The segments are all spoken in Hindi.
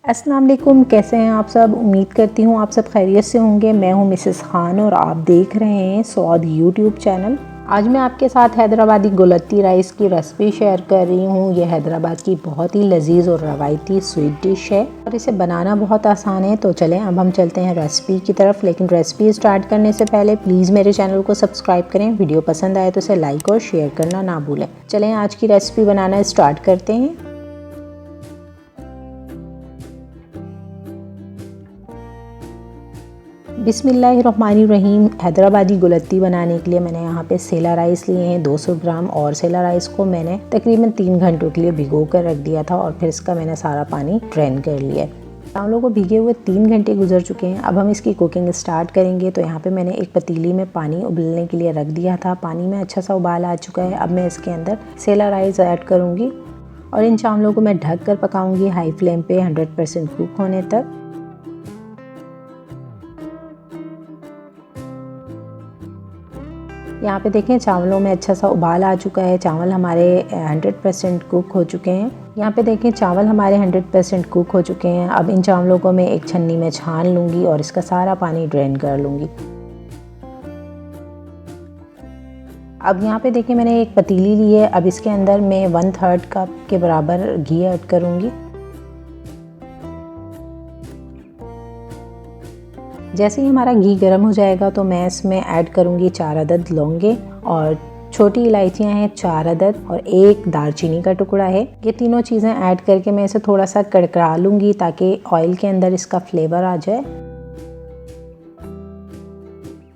अस्सलाम वालेकुम, कैसे हैं आप सब। उम्मीद करती हूँ आप सब खैरियत से होंगे। मैं हूँ मिसेस खान और आप देख रहे हैं सौद यूट्यूब चैनल। आज मैं आपके साथ हैदराबादी गुलत्ती राइस की रेसिपी शेयर कर रही हूँ। ये हैदराबाद की बहुत ही लजीज और रवायती स्वीट डिश है और इसे बनाना बहुत आसान है। तो चलें अब हम चलते हैं रेसिपी की तरफ। लेकिन रेसिपी स्टार्ट करने से पहले प्लीज़ मेरे चैनल को सब्सक्राइब करें। वीडियो पसंद आए तो इसे लाइक और शेयर करना ना भूलें। चलें आज की रेसिपी बनाना स्टार्ट करते हैं। बिस्मिल्लाहिर्रहमानिर्रहीम। हैदराबादी गुलत्ती बनाने के लिए मैंने यहाँ पे सेला राइस लिए हैं 200 ग्राम। और सेला राइस को मैंने तकरीबन 3 घंटों के लिए भिगो कर रख दिया था और फिर इसका मैंने सारा पानी ड्रेन कर लिया। चावलों को भीगे हुए 3 घंटे गुजर चुके हैं। अब हम इसकी कुकिंग स्टार्ट करेंगे। तो यहाँ पे मैंने एक पतीली में पानी उबलने के लिए रख दिया था। पानी में अच्छा सा उबाल आ चुका है। अब मैं इसके अंदर सेला राइस ऐड करूँगी और इन चावलों को मैं ढक कर पकाऊँगी हाई फ्लेम पे 100% कुक होने तक। यहाँ पे देखें चावलों में अच्छा सा उबाल आ चुका है। चावल हमारे 100% कुक हो चुके हैं। यहाँ पे देखें चावल हमारे 100% कुक हो चुके हैं। अब इन चावलों को मैं एक छन्नी में छान लूँगी और इसका सारा पानी ड्रेन कर लूँगी। अब यहाँ पे देखिए मैंने एक पतीली ली है। अब इसके अंदर मैं 1/3 कप के बराबर घी ऐड करूँगी। जैसे ही हमारा घी गर्म हो जाएगा तो मैं इसमें ऐड करूँगी 4 अदद लौंगे और छोटी इलायचियाँ हैं 4 अदद और एक दालचीनी का टुकड़ा है। ये तीनों चीज़ें ऐड करके मैं इसे थोड़ा सा कड़कड़ा लूँगी ताकि ऑयल के अंदर इसका फ्लेवर आ जाए।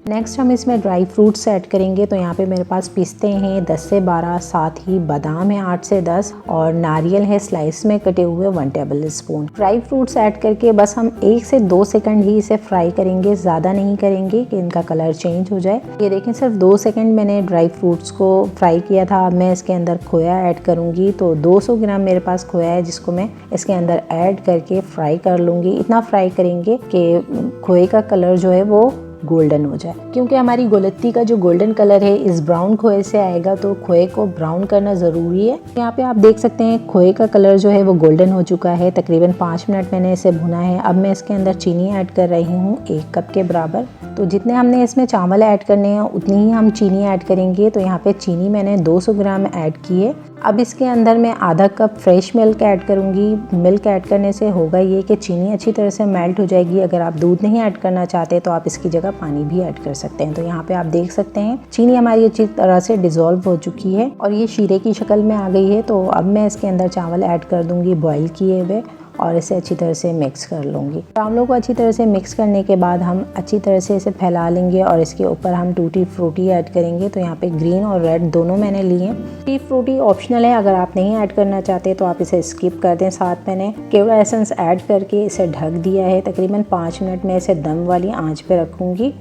नेक्स्ट हम इसमें ड्राई फ्रूट्स ऐड करेंगे। तो यहाँ पे मेरे पास पिस्ते हैं 10 से 12, साथ ही बादाम है 8 से 10 और नारियल है स्लाइस में कटे हुए 1 table spoon. Dry fruits add करके बस हम 1 से 2 सेकंड ही इसे फ्राई करेंगे, ज़्यादा नहीं करेंगे कि इनका कलर चेंज हो जाए। ये देखें सिर्फ 2 सेकंड मैंने ड्राई फ्रूट्स को फ्राई किया था। अब मैं इसके अंदर खोया ऐड करूँगी। तो 200 ग्राम मेरे पास खोया है जिसको मैं इसके अंदर ऐड करके फ्राई कर लूँगी। इतना फ्राई करेंगे कि खोए का कलर जो है वो गोल्डन हो जाए, क्योंकि हमारी गुलत्ती का जो गोल्डन कलर है इस ब्राउन खोए से आएगा। तो खोए को ब्राउन करना ज़रूरी है। यहाँ पे आप देख सकते हैं खोए का कलर जो है वो गोल्डन हो चुका है। तकरीबन 5 मिनट मैंने इसे भुना है। अब मैं इसके अंदर चीनी ऐड कर रही हूँ 1 कप के बराबर। तो जितने हमने इसमें चावल ऐड करने हैं उतनी ही हम चीनी ऐड करेंगे। तो यहाँ पे चीनी मैंने 200 ग्राम ऐड की है। अब इसके अंदर मैं आधा कप फ्रेश मिल्क ऐड करूँगी। मिल्क ऐड करने से होगा ये कि चीनी अच्छी तरह से मेल्ट हो जाएगी। अगर आप दूध नहीं ऐड करना चाहते तो आप इसकी जगह पानी भी ऐड कर सकते हैं। तो यहाँ पे आप देख सकते हैं चीनी हमारी अच्छी तरह से डिज़ोल्व हो चुकी है और ये शीरे की शक्ल में आ गई है। तो अब मैं इसके अंदर चावल ऐड कर दूँगी बॉईल किए हुए और इसे अच्छी तरह से मिक्स कर लूँगी। चावलों को अच्छी तरह से मिक्स करने के बाद हम अच्छी तरह से इसे फैला लेंगे और इसके ऊपर हम टूटी फ्रूटी ऐड करेंगे। तो यहाँ पे ग्रीन और रेड दोनों मैंने लिए हैं। टूटी फ्रूटी ऑप्शनल है, अगर आप नहीं ऐड करना चाहते तो आप इसे स्किप कर दें। साथ मैंने केवड़ा एसेंस ऐड करके इसे ढक दिया है। तकरीबन 5 मिनट में इसे दम वाली आँच पे रखूँगी।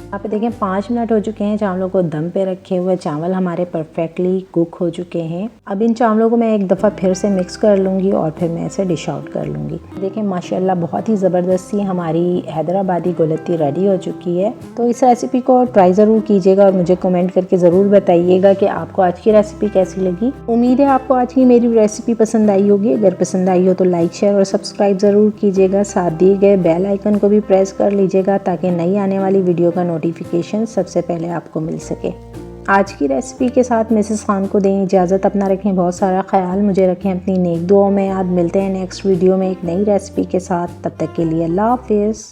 यहाँ पे देखें 5 मिनट हो चुके हैं चावलों को दम पे रखे हुए। चावल हमारे परफेक्टली कुक हो चुके हैं। अब इन चावलों को मैं एक दफ़ा फिर से मिक्स कर लूँगी और फिर मैं इसे डिश आउट कर लूँगी। देखें माशाल्लाह बहुत ही ज़बरदस्त सी हमारी हैदराबादी गुलत्ती रेडी हो चुकी है। तो इस रेसिपी को ट्राई ज़रूर कीजिएगा और मुझे कमेंट करके ज़रूर बताइएगा कि आपको आज की रेसिपी कैसी लगी। उम्मीद है आपको आज की मेरी रेसिपी पसंद आई होगी। अगर पसंद आई हो तो लाइक, शेयर और सब्सक्राइब ज़रूर कीजिएगा। साथ दिए गए बेल आइकन को भी प्रेस कर लीजिएगा ताकि नई आने वाली वीडियो का नोटिफिकेशन सबसे पहले आपको मिल सके। आज की रेसिपी के साथ मिसेस खान को दें इजाज़त। अपना रखें बहुत सारा ख्याल, मुझे रखें अपनी नेक दुआओं में याद। मिलते हैं नेक्स्ट वीडियो में एक नई रेसिपी के साथ। तब तक के लिए अल्लाह हाफिज़।